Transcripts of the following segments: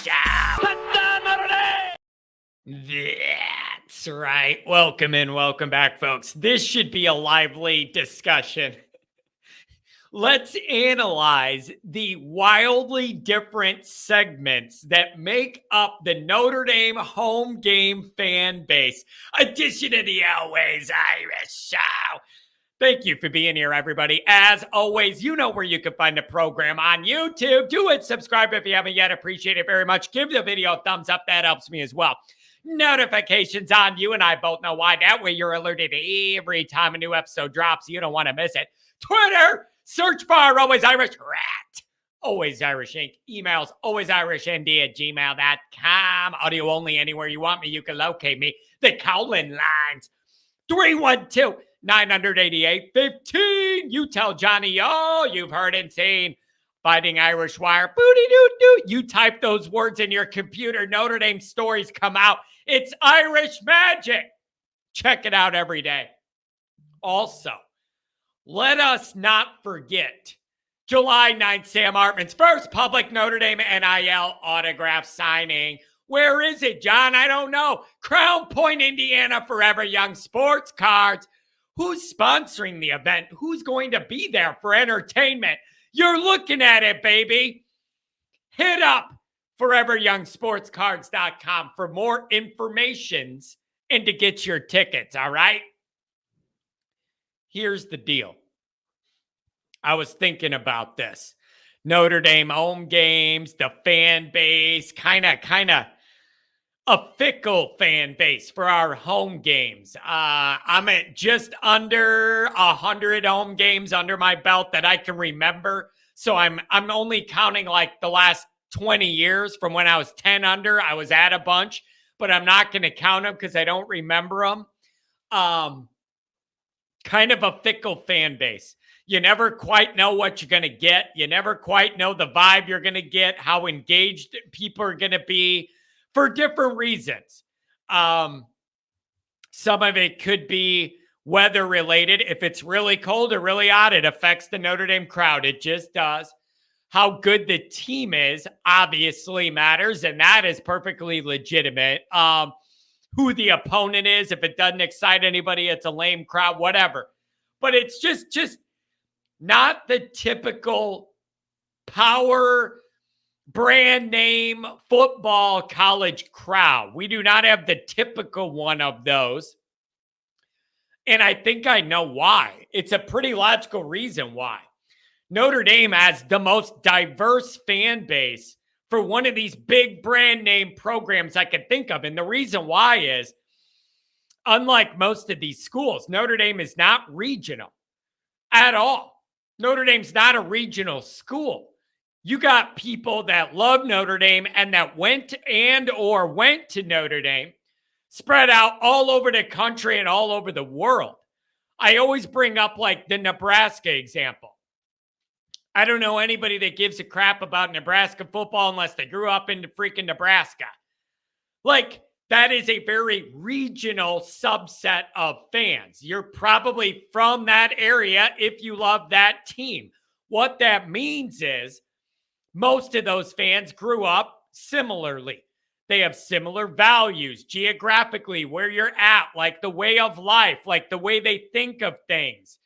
show. That's right. Welcome in, welcome back, folks. This should be a lively discussion. Let's analyze the wildly different segments that make up the Notre Dame home game fan base. Edition of the Always Irish Show. Thank you for being here, everybody. As always, you know where you can find the program on YouTube. Do it. Subscribe if you haven't yet. Appreciate it very much. Give the video a thumbs up. That helps me as well. Notifications on. You and I both know why. That way you're alerted every time a new episode drops. You don't want to miss it. Twitter, search bar, Always Irish Rat. Always Irish Inc. Emails, alwaysirishnd@gmail.com. Audio only anywhere you want me. You can locate me. The call-in lines. 312-988-15. You tell Johnny, oh, you've heard and seen Fighting Irish Wire. Booty-doo-doo. You type those words in your computer. Notre Dame stories come out. It's Irish magic. Check it out every day. Also, let us not forget July 9th, Sam Hartman's first public Notre Dame NIL autograph signing. Where is it, John? I don't know. Crown Point, Indiana, Forever Young Sports Cards. Who's sponsoring the event? Who's going to be there for entertainment? You're looking at it, baby. Hit up foreveryoungsportscards.com for more information and to get your tickets, all right? Here's the deal. I was thinking about this. Notre Dame home games, the fan base, kind of a fickle fan base for our home games. I'm at just under 100 home games under my belt that I can remember. So I'm only counting like the last 20 years from when I was 10 under. I was at a bunch, but I'm not going to count them because I don't remember them. Kind of a fickle fan base. You never quite know what you're going to get. You never quite know the vibe you're going to get, how engaged people are going to be for different reasons. Some of it could be weather related. If it's really cold or really hot, it affects the Notre Dame crowd. It just does. How good the team is obviously matters, and that is perfectly legitimate. Who the opponent is, if it doesn't excite anybody, it's a lame crowd, whatever. But it's just not the typical power brand name football college crowd. We do not have the typical one of those. And I think I know why. It's a pretty logical reason why. Notre Dame has the most diverse fan base for one of these big brand name programs I could think of. And the reason why is, unlike most of these schools, Notre Dame is not regional at all. Notre Dame's not a regional school. You got people that love Notre Dame and that went to Notre Dame, spread out all over the country and all over the world. I always bring up like the Nebraska example. I don't know anybody that gives a crap about Nebraska football unless they grew up in freaking Nebraska. Like, that is a very regional subset of fans. You're probably from that area if you love that team. What that means is most of those fans grew up similarly. They have similar values geographically, where you're at, like the way of life, like the way they think of things.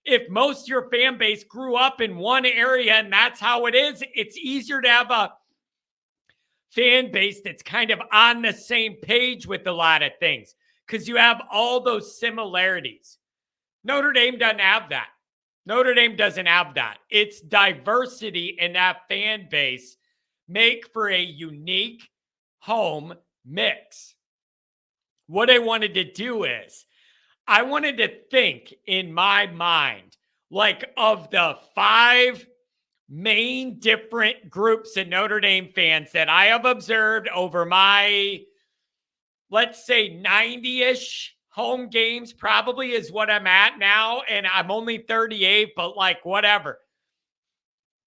If most of your fan base grew up in one area and that's how it is, it's easier to have a fan base that's kind of on the same page with a lot of things because you have all those similarities. Notre Dame doesn't have that. Notre Dame doesn't have that. Its diversity in that fan base make for a unique home mix. What I wanted to do is I wanted to think in my mind, like of the 5 main different groups of Notre Dame fans that I have observed over my, let's say 90-ish home games probably is what I'm at now. And I'm only 38, but like whatever.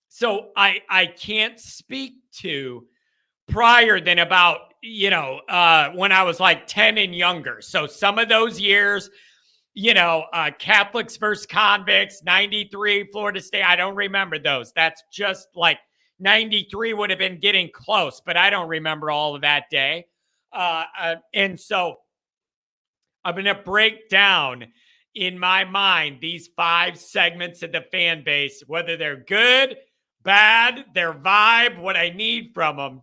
So I can't speak to prior than about, when I was like 10 and younger. So some of those years, Catholics versus convicts, 93, Florida State. I don't remember those. That's just like 93 would have been getting close, but I don't remember all of that day. And so I'm going to break down in my mind these 5 segments of the fan base, whether they're good, bad, their vibe, what I need from them.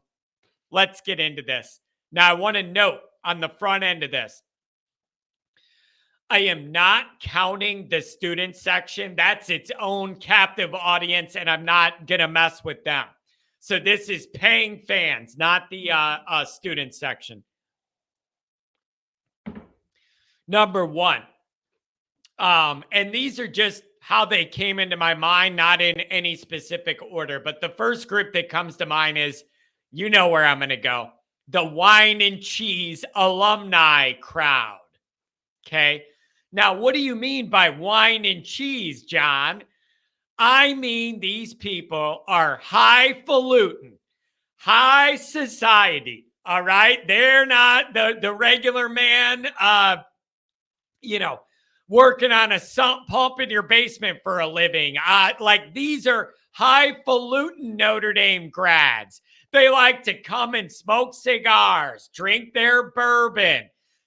Let's get into this. Now, I want to note on the front end of this, I am not counting the student section. That's its own captive audience, and I'm not going to mess with them. So this is paying fans, not the student section. Number 1. And these are just how they came into my mind, not in any specific order. But the first group that comes to mind is, you know where I'm going to go, the wine and cheese alumni crowd. Okay. Now, what do you mean by wine and cheese, John? I mean, these people are highfalutin, high society. All right. They're not the regular man, working on a sump pump in your basement for a living. Like, these are highfalutin Notre Dame grads. They like to come and smoke cigars, drink their bourbon,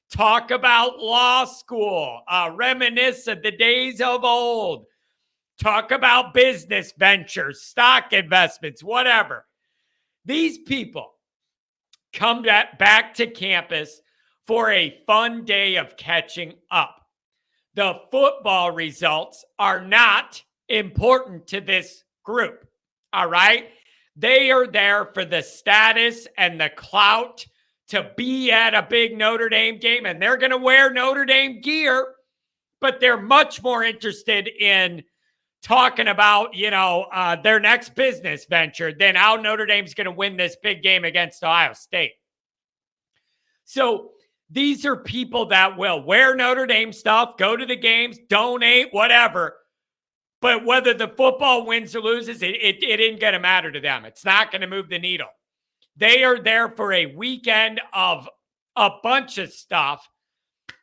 talk about law school, reminisce of the days of old, talk about business ventures, stock investments, whatever. These people come back to campus for a fun day of catching up. The football results are not important to this group, all right? They are there for the status and the clout to be at a big Notre Dame game, and they're going to wear Notre Dame gear, but they're much more interested in talking about, their next business venture than how Notre Dame's going to win this big game against Ohio State. So these are people that will wear Notre Dame stuff, go to the games, donate, whatever. But whether the football wins or loses, it isn't going to matter to them. It's not going to move the needle. They are there for a weekend of a bunch of stuff,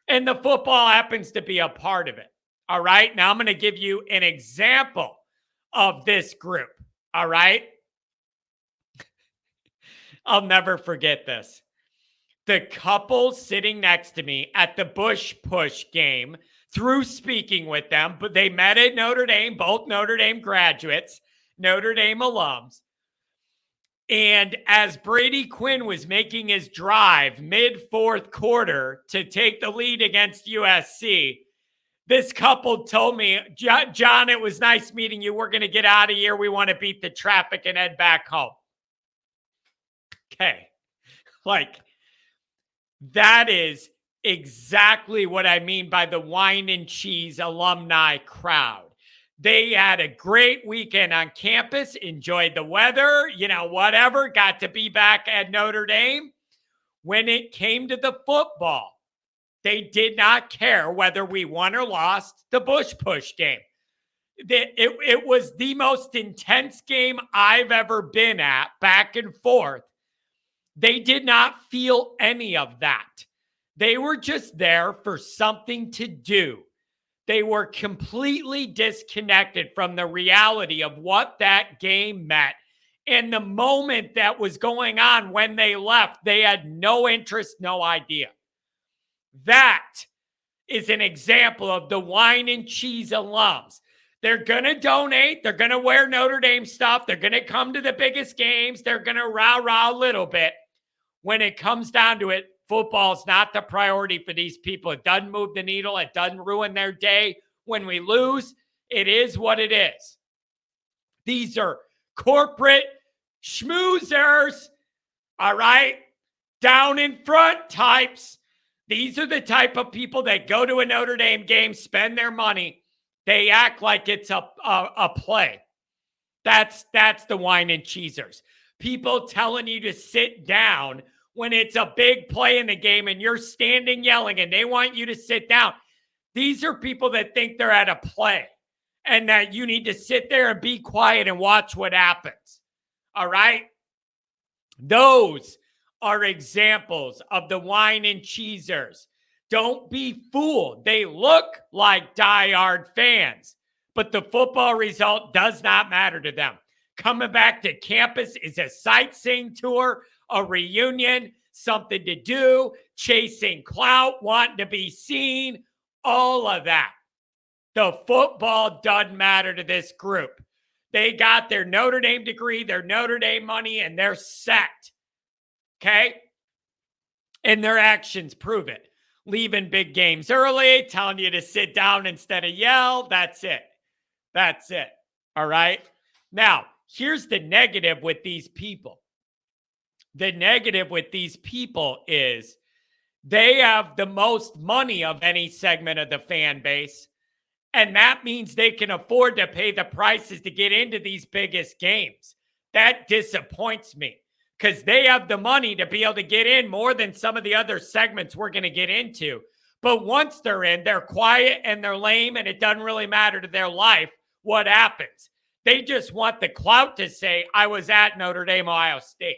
and the football happens to be a part of it. All right? Now I'm going to give you an example of this group. All right? I'll never forget this. The couple sitting next to me at the Bush Push game, through speaking with them, but they met at Notre Dame, both Notre Dame graduates, Notre Dame alums. And as Brady Quinn was making his drive mid-fourth quarter to take the lead against USC, this couple told me, John, it was nice meeting you. We're going to get out of here. We want to beat the traffic and head back home. Okay. That is exactly what I mean by the wine and cheese alumni crowd. They had a great weekend on campus, enjoyed the weather, whatever, got to be back at Notre Dame. When it came to the football, they did not care whether we won or lost the Bush Push game. It was the most intense game I've ever been at, back and forth. They did not feel any of that. They were just there for something to do. They were completely disconnected from the reality of what that game meant. And the moment that was going on when they left, they had no interest, no idea. That is an example of the wine and cheese alums. They're going to donate. They're going to wear Notre Dame stuff. They're going to come to the biggest games. They're going to rah-rah a little bit. When it comes down to it, football's not the priority for these people. It doesn't move the needle. It doesn't ruin their day. When we lose, it is what it is. These are corporate schmoozers, all right? Down in front types. These are the type of people that go to a Notre Dame game, spend their money. They act like it's a play. That's the wine and cheesers. People telling you to sit down when it's a big play in the game and you're standing yelling and they want you to sit down. These are people that think they're at a play and that you need to sit there and be quiet and watch what happens. All right? Those are examples of the wine and cheesers. Don't be fooled. They look like diehard fans, but the football result does not matter to them. coming back to campus is a sightseeing tour, a reunion, something to do, chasing clout, wanting to be seen, all of that. The football doesn't matter to this group. They got their Notre Dame degree, their Notre Dame money, and they're set. Okay? And their actions prove it. Leaving big games early, telling you to sit down instead of yell. That's it. That's it. All right? Now, here's the negative with these people. The negative with these people is they have the most money of any segment of the fan base. And that means they can afford to pay the prices to get into these biggest games. That disappoints me because they have the money to be able to get in more than some of the other segments we're going to get into. But once they're in, they're quiet and they're lame, and it doesn't really matter to their life what happens. They just want the clout to say, I was at Notre Dame, Ohio State.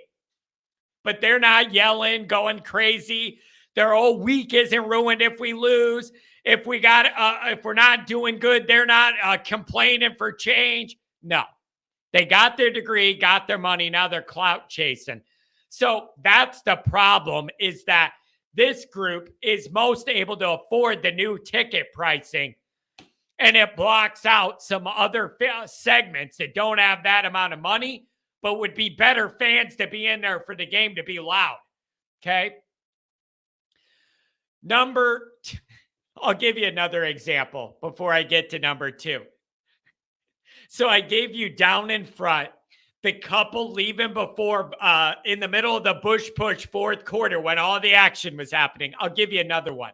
But they're not yelling, going crazy. Their whole week isn't ruined if we lose. If we're not doing good, they're not complaining for change. No, they got their degree, got their money. Now they're clout chasing. So that's the problem, is that this group is most able to afford the new ticket pricing, and it blocks out some other segments that don't have that amount of money, but would be better fans to be in there for the game to be loud. Okay. I'll give you another example before I get to number 2. So I gave you down in front, the couple leaving before, in the middle of the Bush push fourth quarter when all the action was happening. I'll give you another one.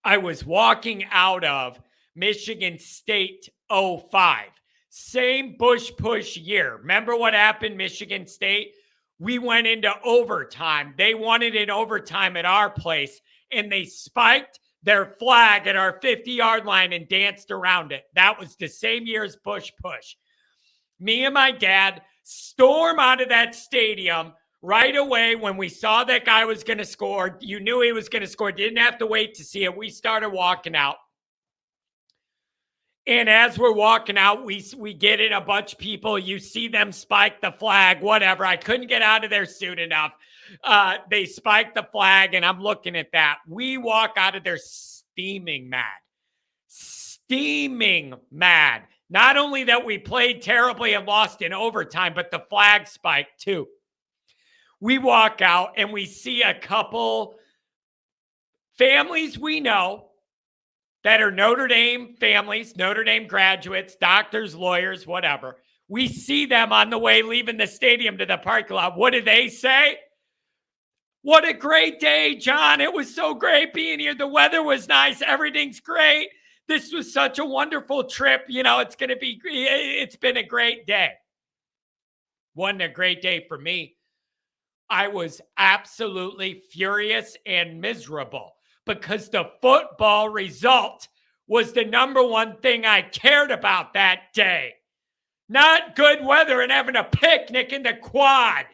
I was walking out of Michigan State 05. Same Bush push year. Remember what happened, Michigan State? We went into overtime. They wanted it overtime at our place, and they spiked their flag at our 50-yard line and danced around it. That was the same year as Bush push. Me and my dad storm out of that stadium right away when we saw that guy was going to score. You knew he was going to score. Didn't have to wait to see it. We started walking out. And as we're walking out, we get in a bunch of people. You see them spike the flag, whatever. I couldn't get out of there soon enough. They spiked the flag, and I'm looking at that. We walk out of there steaming mad. Steaming mad. Not only that we played terribly and lost in overtime, but the flag spiked too. We walk out, and we see a couple families we know that are Notre Dame families, Notre Dame graduates, doctors, lawyers, whatever. We see them on the way leaving the stadium to the parking lot. What do they say? What a great day, John. It was so great being here. The weather was nice. Everything's great. This was such a wonderful trip. It's been a great day. Wasn't a great day for me. I was absolutely furious and miserable, because the football result was the number one thing I cared about that day. Not good weather and having a picnic in the quad.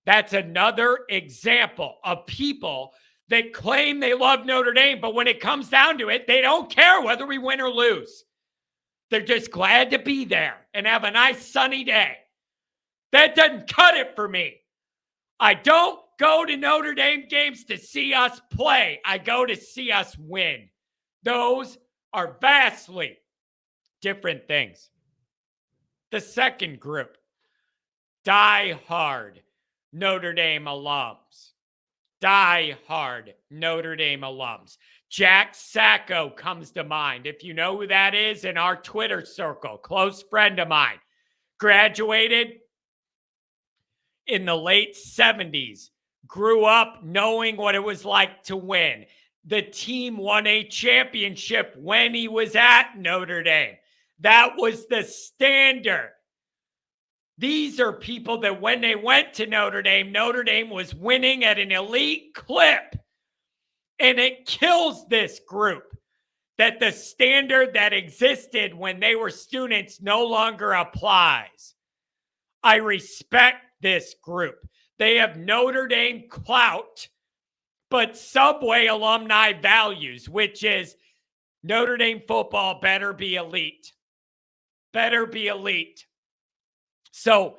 That's another example of people that claim they love Notre Dame, but when it comes down to it, they don't care whether we win or lose. They're just glad to be there and have a nice sunny day. That doesn't cut it for me. I don't go to Notre Dame games to see us play. I go to see us win. Those are vastly different things. The second group, die-hard Notre Dame alums. Die-hard Notre Dame alums. Jack Sacco comes to mind. If you know who that is, in our Twitter circle, close friend of mine. Graduated in the late 70s. Grew up knowing what it was like to win. The team won a championship when he was at Notre Dame. That was the standard. These are people that when they went to Notre Dame was winning at an elite clip. And it kills this group that the standard that existed when they were students no longer applies. I respect this group. They have Notre Dame clout, but Subway alumni values, which is Notre Dame football better be elite. better be elite. So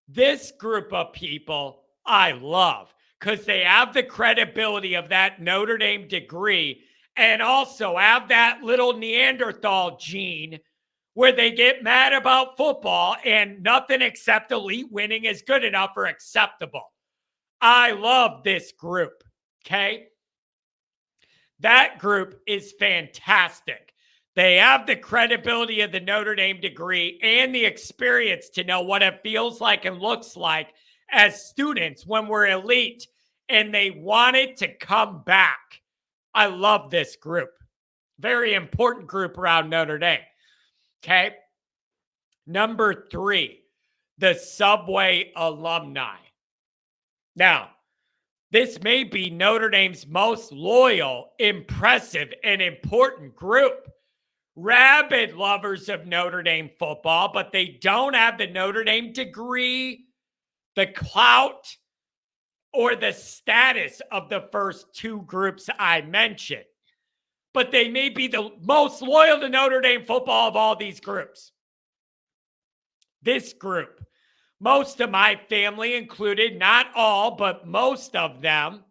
this group of people I love because they have the credibility of that Notre Dame degree and also have that little Neanderthal gene where they get mad about football and nothing except elite winning is good enough or acceptable. I love this group, okay? That group is fantastic. They have the credibility of the Notre Dame degree and the experience to know what it feels like and looks like as students when we're elite, and they wanted to come back. I love this group. Very important group around Notre Dame. Okay. Number 3, the Subway alumni. Now, this may be Notre Dame's most loyal, impressive, and important group. Rabid lovers of Notre Dame football, but they don't have the Notre Dame degree, the clout, or the status of the first 2 groups I mentioned. But they may be the most loyal to Notre Dame football of all these groups. This group, most of my family included, not all, but most of them,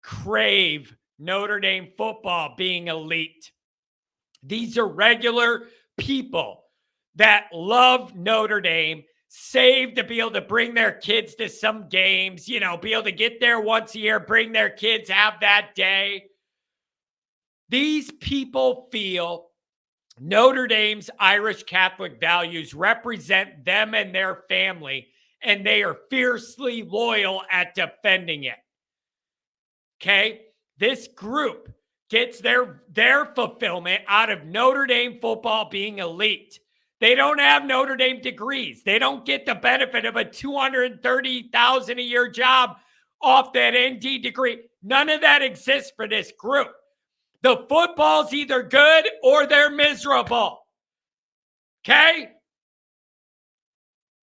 crave Notre Dame football being elite. These are regular people that love Notre Dame, save to be able to bring their kids to some games, be able to get there once a year, bring their kids, have that day. These people feel Notre Dame's Irish Catholic values represent them and their family, and they are fiercely loyal at defending it. Okay? This group gets their fulfillment out of Notre Dame football being elite. They don't have Notre Dame degrees. They don't get the benefit of a $230,000 a year job off that ND degree. None of that exists for this group. The football's either good or they're miserable. Okay?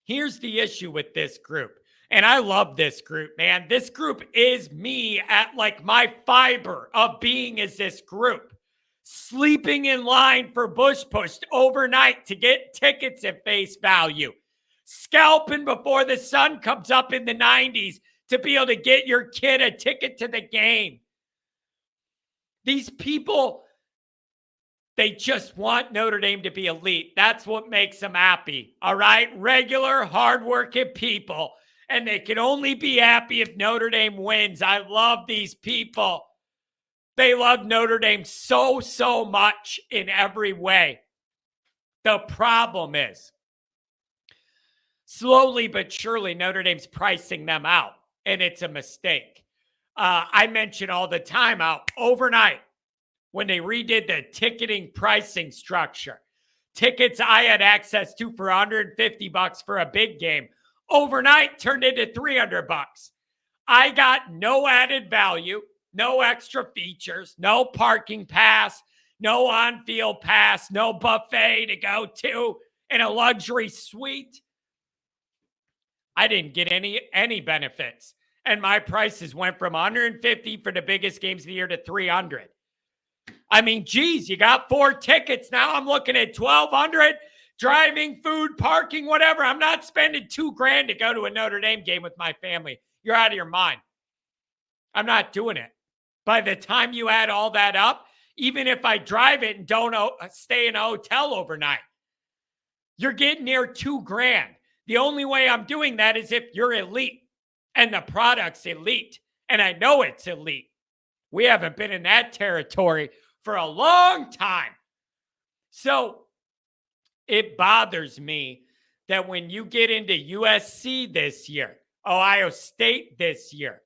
Here's the issue with this group. And I love this group, man. This group is me at like my fiber of being is this group. Sleeping in line for Bush Pushed overnight to get tickets at face value. Scalping before the sun comes up in the 90s to be able to get your kid a ticket to the game. These people, they just want Notre Dame to be elite. That's what makes them happy. All right? Regular, hardworking people. And they can only be happy if Notre Dame wins. I love these people. They love Notre Dame so much in every way. The problem is, slowly but surely, Notre Dame's pricing them out. And it's a mistake. I mention all the time how overnight, when they redid the ticketing pricing structure, tickets I had access to for $150 for a big game overnight turned into $300. I got no added value, no extra features, no parking pass, no on-field pass, no buffet to go to in a luxury suite. I didn't get any benefits. And my prices went from $150 for the biggest games of the year to $300. I mean, geez, you got 4 tickets. Now I'm looking at $1,200, driving, food, parking, whatever. I'm not spending $2,000 to go to a Notre Dame game with my family. You're out of your mind. I'm not doing it. By the time you add all that up, even if I drive it and don't stay in a hotel overnight, you're getting near $2,000. The only way I'm doing that is if you're elite and the product's elite. And I know it's elite. We haven't been in that territory for a long time. So it bothers me that when you get into USC this year, Ohio State this year,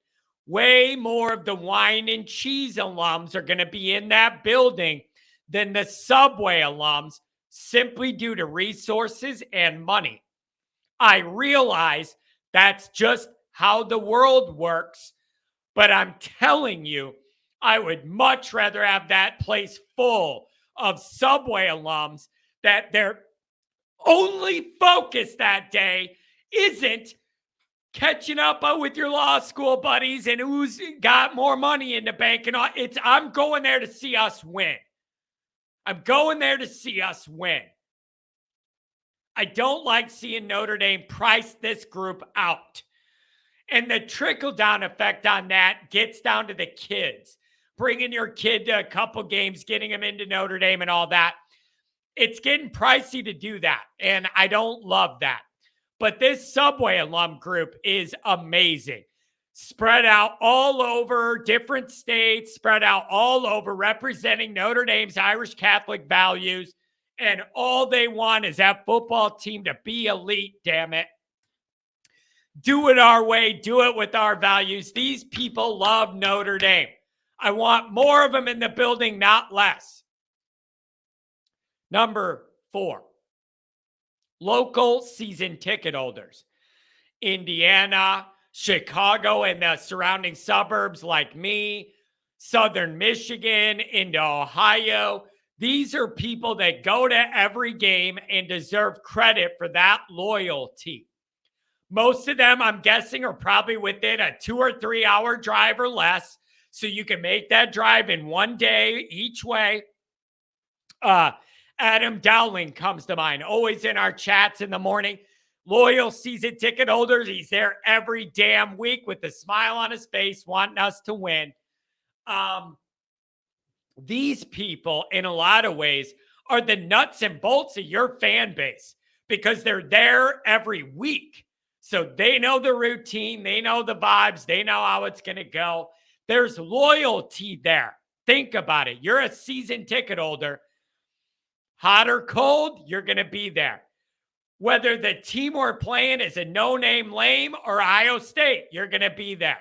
way more of the wine and cheese alums are going to be in that building than the Subway alums simply due to resources and money. I realize that's just how the world works, but I'm telling you, I would much rather have that place full of Subway alums that their only focus that day isn't catching up with your law school buddies and who's got more money in the bank and all. I'm going there to see us win. I'm going there to see us win. I don't like seeing Notre Dame price this group out. And the trickle-down effect on that gets down to the kids. Bringing your kid to a couple games, getting them into Notre Dame and all that. It's getting pricey to do that, and I don't love that. But this Subway alum group is amazing. Spread out all over different states, spread out all over, representing Notre Dame's Irish Catholic values. And all they want is that football team to be elite, damn it. Do it our way, do it with our values. These people love Notre Dame. I want more of them in the building, not less. Number 4, local season ticket holders. Indiana, Chicago, and the surrounding suburbs like me, Southern Michigan, into Ohio. These are people that go to every game and deserve credit for that loyalty. Most of them, I'm guessing, are probably within a 2 or 3 hour drive or less. So you can make that drive in one day each way. Adam Dowling comes to mind, always in our chats in the morning. Loyal season ticket holders. He's there every damn week with a smile on his face, wanting us to win. These people, in a lot of ways, are the nuts and bolts of your fan base because they're there every week. So they know the routine, they know the vibes, they know how it's going to go. There's loyalty there. Think about it. You're a season ticket holder. Hot or cold, you're going to be there. Whether the team we're playing is a no-name lame or Ohio State, you're going to be there.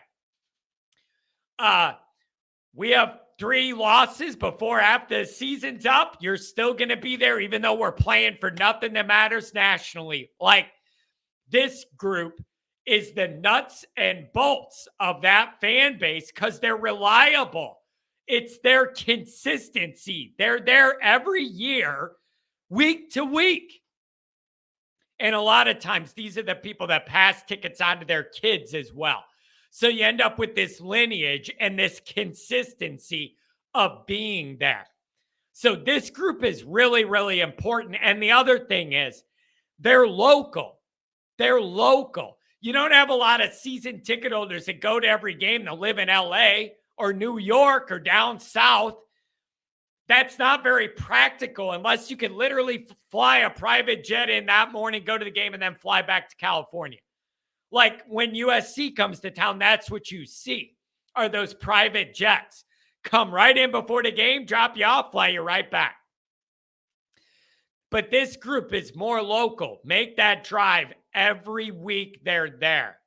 We have 3 losses before after the season's up. You're still going to be there, even though we're playing for nothing that matters nationally. Like, this group is the nuts and bolts of that fan base because they're reliable. It's their consistency. They're there every year, week to week. And a lot of times, these are the people that pass tickets on to their kids as well. So you end up with this lineage and this consistency of being there. So this group is really, really important. And the other thing is, they're local. They're local. You don't have a lot of season ticket holders that go to every game that live in LA or New York or down south. That's not very practical unless you can literally fly a private jet in that morning, go to the game, and then fly back to California. Like when USC comes to town, that's what you see are those private jets. Come right in before the game, drop you off, fly you right back. But this group is more local. Make that drive every week. They're there.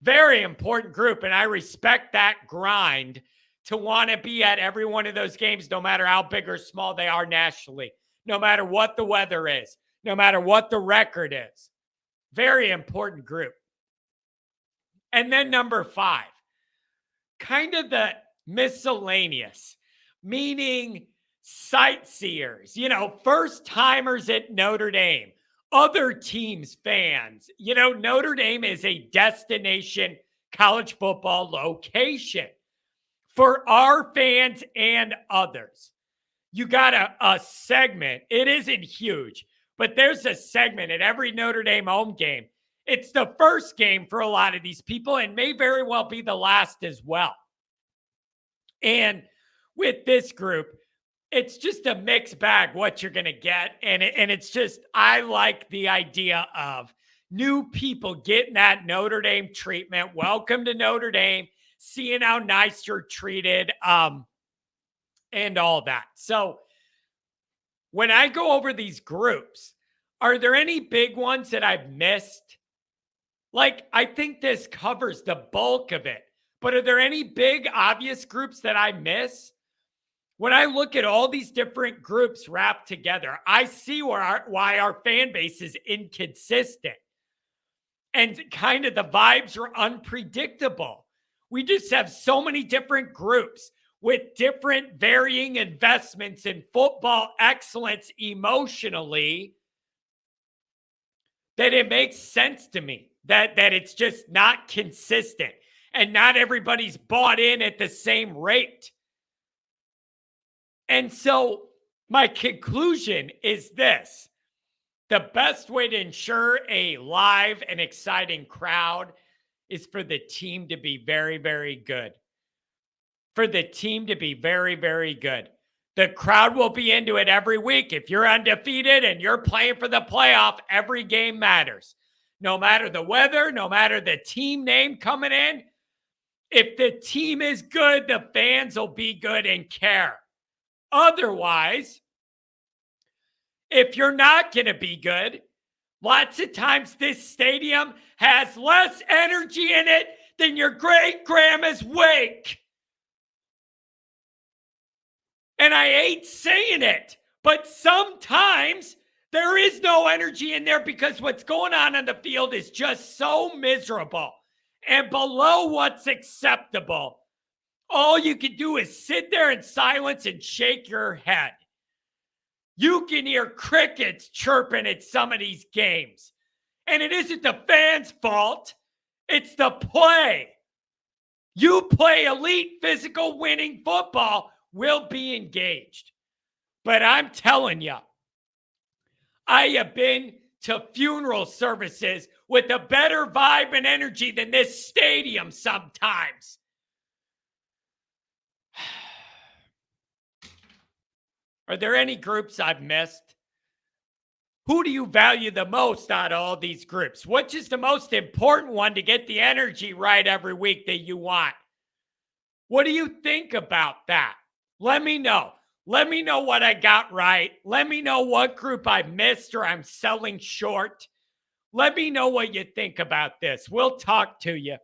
Very important group, and I respect that grind to want to be at every one of those games, no matter how big or small they are nationally, no matter what the weather is, no matter what the record is. Very important group. And then number 5, kind of the miscellaneous, meaning sightseers, first timers at Notre Dame, other teams' fans. Notre Dame is a destination college football location for our fans and others. You got a segment. It isn't huge, but there's a segment at every Notre Dame home game. It's the first game for a lot of these people and may very well be the last as well. And with this group, it's just a mixed bag what you're going to get. And it's just, I like the idea of new people getting that Notre Dame treatment. Welcome to Notre Dame, seeing how nice you're treated, and all that. So when I go over these groups, are there any big ones that I've missed? Like, I think this covers the bulk of it. But are there any big, obvious groups that I miss? When I look at all these different groups wrapped together, I see why our fan base is inconsistent. And kind of the vibes are unpredictable. We just have so many different groups with different varying investments in football excellence emotionally that it makes sense to me that it's just not consistent and not everybody's bought in at the same rate. And so my conclusion is this, The best way to ensure a live and exciting crowd is for the team to be very, very good. For the team to be very, very good. The crowd will be into it every week. If you're undefeated and you're playing for the playoff, every game matters. No matter the weather, no matter the team name coming in, if the team is good, the fans will be good and care. Otherwise, if you're not going to be good, lots of times this stadium has less energy in it than your great grandma's wake. And I hate saying it, but sometimes there is no energy in there because what's going on the field is just so miserable and below what's acceptable. All you can do is sit there in silence and shake your head. You can hear crickets chirping at some of these games. And it isn't the fans' fault. It's the play. You play elite physical winning football, we'll be engaged. But I'm telling you, I have been to funeral services with a better vibe and energy than this stadium sometimes. Are there any groups I've missed? Who do you value the most out of all these groups? Which is the most important one to get the energy right every week that you want? What do you think about that? Let me know. Let me know what I got right. Let me know what group I missed or I'm selling short. Let me know what you think about this. We'll talk to you.